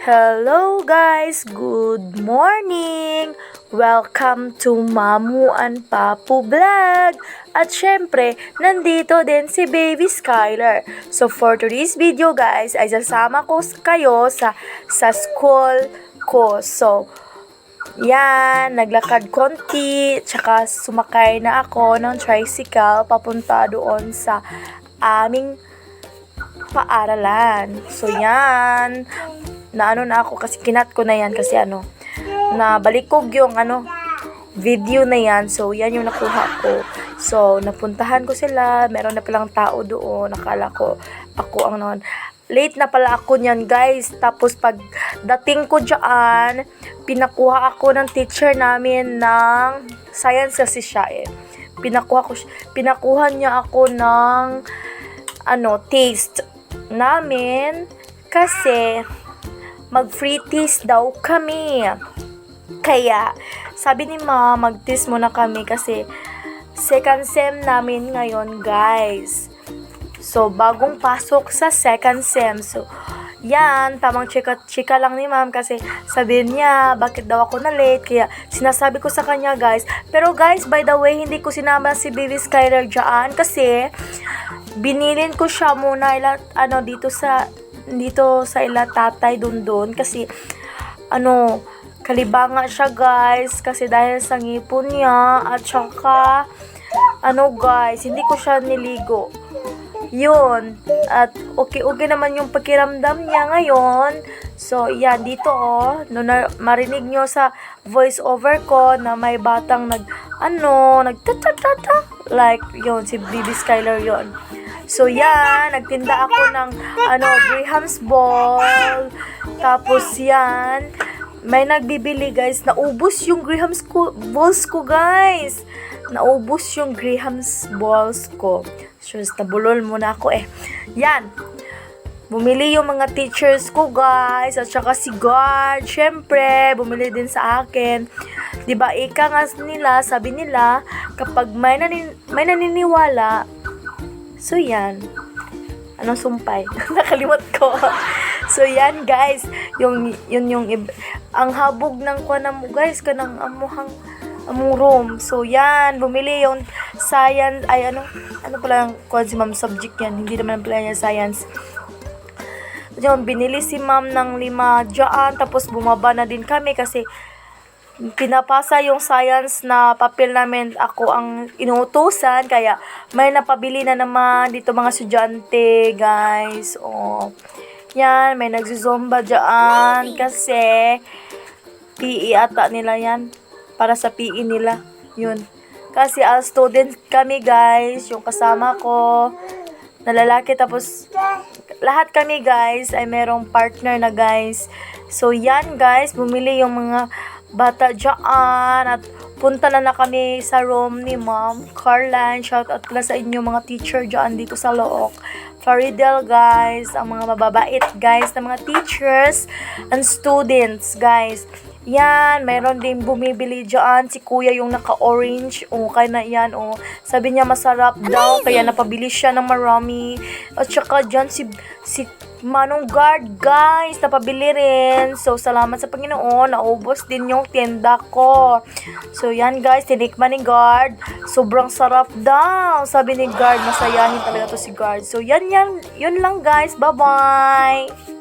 Hello guys, good morning! Welcome to Mamu and Papu Vlog! At syempre, nandito din si Baby Skylar. So for today's video guys, ay sasama ko kayo sa school ko. So, yan, naglakad konti, tsaka sumakay na ako ng tricycle papunta doon sa aming paaralan. So yan, na ako kasi kinat ko na yan kasi na balikog yung video na yan. So yan yung nakuha ko. So napuntahan ko sila, meron na palang tao doon. Nakala ko ako ang noon. Late na pala ako niyan guys. Tapos pag dating ko dyan, pinakuha ako ng teacher namin ng science kasi siya Pinakuha niya ako ng taste namin kasi mag-free taste daw kami. Kaya, sabi ni Ma, mag-taste muna kami kasi second sem namin ngayon, guys. So, bagong pasok sa second sem. So, yan, tamang chika lang ni Ma'am kasi sabihin niya, bakit daw ako na late. Kaya, sinasabi ko sa kanya, guys. Pero, guys, by the way, hindi ko sinama si Baby Skylar dyan kasi binilin ko siya muna dito sa ila tatay doon kasi kalibanga siya guys kasi dahil sa ngipon niya at saka guys hindi ko siya niligo yun at okay naman yung pakiramdam niya ngayon. So yan dito marinig nyo sa voice over ko na may batang nagtatatata like yun si Baby Skylar yun. So yan, nagtinda ako ng Graham's ball. Tapos yan, may nagbibili guys. Naubos yung Graham's balls ko guys. Naubos yung Graham's balls ko. So, nabulol muna ako Yan. Bumili yung mga teachers ko guys. At saka si guard. Syempre, bumili din sa akin. Diba, ika nga nila, sabi nila, kapag may naniniwala, so yan. Anong sumpay? Nakalimot ko. So yan guys, yung ang habog ng kuana mo guys kanang among room. So yan, bumili yung science ano pala yung si Ma'am subject yan. Hindi naman pala yung science. Yung binili si Ma'am ng 5 dyan, tapos bumaba na din kami kasi pinapasa yung science na papel namin, ako ang inuutusan, kaya may napabili na naman dito mga estudyante guys. Yan, may nagsizomba dyan kasi PE ata nila yan, para sa PE nila yun, kasi as student kami guys, yung kasama ko na lalaki, tapos lahat kami guys ay merong partner na guys. So yan guys, bumili yung mga bata dyan at punta na kami sa room ni Ma'am Carline. Shout out pala sa inyo mga teacher dyan dito sa Look Faridel guys, ang mga mababait guys na mga teachers and students guys. Yan, meron din bumibili dyan si kuya yung naka-orange. Kaya na yan, sabi niya masarap daw, kaya napabili siya ng marami. At saka dyan si Manong Guard guys, napabili rin. So salamat sa Panginoon, naubos din yung tinda ko. So yan guys, tinikman ni Guard, sobrang sarap daw, sabi ni Guard. Masayahin talaga to si Guard. So yun lang guys, bye bye.